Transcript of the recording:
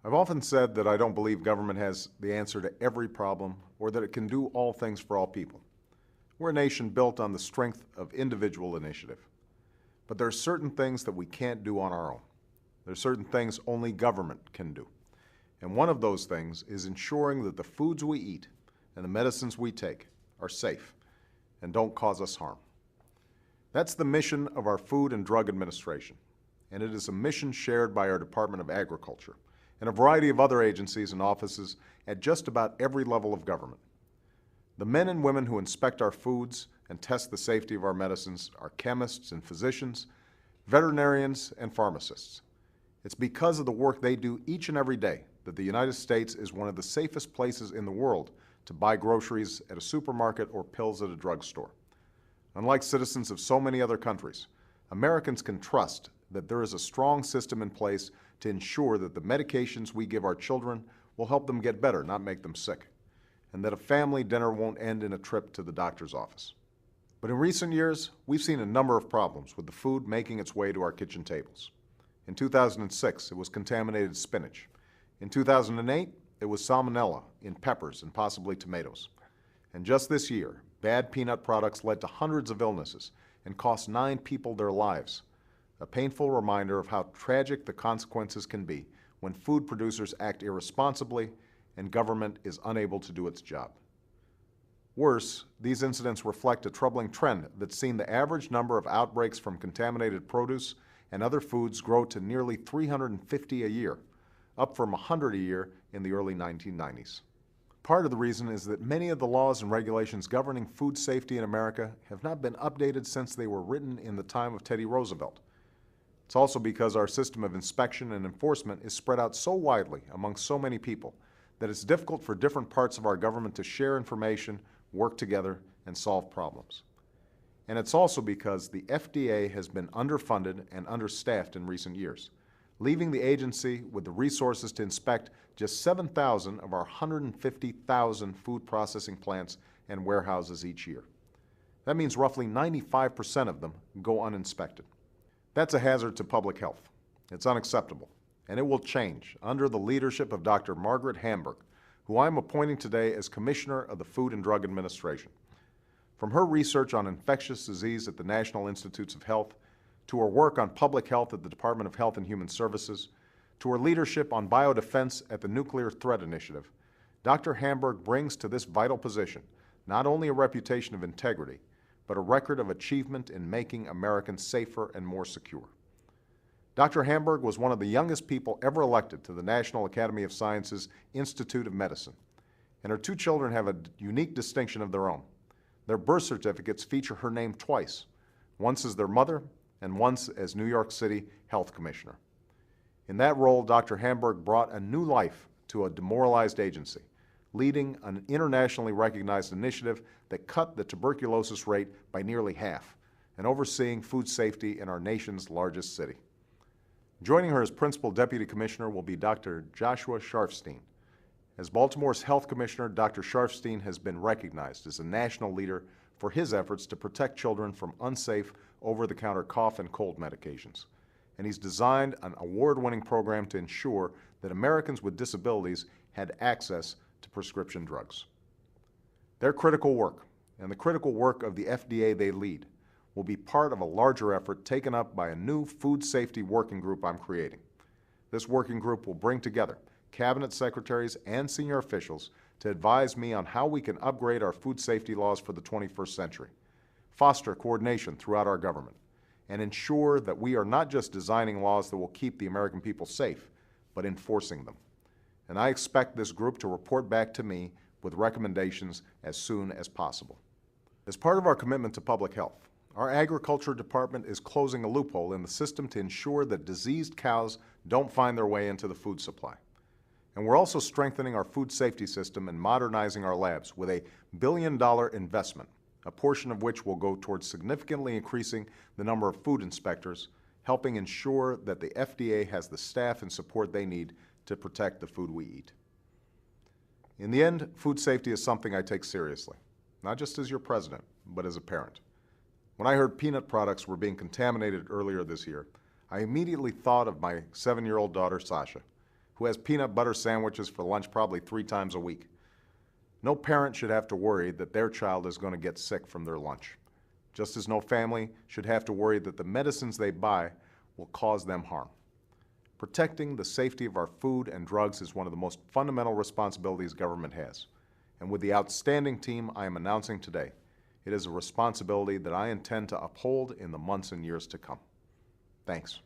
I've often said that I don't believe government has the answer to every problem or that it can do all things for all people. We're a nation built on the strength of individual initiative. But there are certain things that we can't do on our own. There are certain things only government can do. And one of those things is ensuring that the foods we eat and the medicines we take are safe and don't cause us harm. That's the mission of our Food and Drug Administration, and it is a mission shared by our Department of Agriculture and a variety of other agencies and offices at just about every level of government. The men and women who inspect our foods and test the safety of our medicines are chemists and physicians, veterinarians and pharmacists. It's because of the work they do each and every day that the United States is one of the safest places in the world to buy groceries at a supermarket or pills at a drugstore. Unlike citizens of so many other countries, Americans can trust that there is a strong system in place to ensure that the medications we give our children will help them get better, not make them sick, and that a family dinner won't end in a trip to the doctor's office. But in recent years, we've seen a number of problems with the food making its way to our kitchen tables. In 2006, it was contaminated spinach. In 2008, it was salmonella in peppers and possibly tomatoes. And just this year, bad peanut products led to hundreds of illnesses and cost 9 people their lives. A painful reminder of how tragic the consequences can be when food producers act irresponsibly and government is unable to do its job. Worse, these incidents reflect a troubling trend that's seen the average number of outbreaks from contaminated produce and other foods grow to nearly 350 a year, up from 100 a year in the early 1990s. Part of the reason is that many of the laws and regulations governing food safety in America have not been updated since they were written in the time of Teddy Roosevelt. It's also because our system of inspection and enforcement is spread out so widely among so many people that it's difficult for different parts of our government to share information, work together, and solve problems. And it's also because the FDA has been underfunded and understaffed in recent years, leaving the agency with the resources to inspect just 7,000 of our 150,000 food processing plants and warehouses each year. That means roughly 95% of them go uninspected. That's a hazard to public health. It's unacceptable, and it will change under the leadership of Dr. Margaret Hamburg, who I'm appointing today as Commissioner of the Food and Drug Administration. From her research on infectious disease at the National Institutes of Health, to her work on public health at the Department of Health and Human Services, to her leadership on biodefense at the Nuclear Threat Initiative, Dr. Hamburg brings to this vital position not only a reputation of integrity, but a record of achievement in making Americans safer and more secure. Dr. Hamburg was one of the youngest people ever elected to the National Academy of Sciences Institute of Medicine, and her 2 children have a unique distinction of their own. Their birth certificates feature her name twice, once as their mother and once as New York City Health Commissioner. In that role, Dr. Hamburg brought a new life to a demoralized agency, leading an internationally recognized initiative that cut the tuberculosis rate by nearly half and overseeing food safety in our nation's largest city. Joining her as Principal Deputy Commissioner will be Dr. Joshua Sharfstein. As Baltimore's Health Commissioner, Dr. Sharfstein has been recognized as a national leader for his efforts to protect children from unsafe over-the-counter cough and cold medications. And he's designed an award-winning program to ensure that Americans with disabilities had access to prescription drugs. Their critical work, and the critical work of the FDA they lead, will be part of a larger effort taken up by a new food safety working group I'm creating. This working group will bring together cabinet secretaries and senior officials to advise me on how we can upgrade our food safety laws for the 21st century, foster coordination throughout our government, and ensure that we are not just designing laws that will keep the American people safe, but enforcing them. And I expect this group to report back to me with recommendations as soon as possible. As part of our commitment to public health, our Agriculture Department is closing a loophole in the system to ensure that diseased cows don't find their way into the food supply. And we're also strengthening our food safety system and modernizing our labs with a $1 billion investment, a portion of which will go towards significantly increasing the number of food inspectors, helping ensure that the FDA has the staff and support they need to protect the food we eat. In the end, food safety is something I take seriously, not just as your president, but as a parent. When I heard peanut products were being contaminated earlier this year, I immediately thought of my 7-year-old daughter, Sasha, who has peanut butter sandwiches for lunch probably 3 times a week. No parent should have to worry that their child is going to get sick from their lunch, just as no family should have to worry that the medicines they buy will cause them harm. Protecting the safety of our food and drugs is one of the most fundamental responsibilities government has. And with the outstanding team I am announcing today, it is a responsibility that I intend to uphold in the months and years to come. Thanks.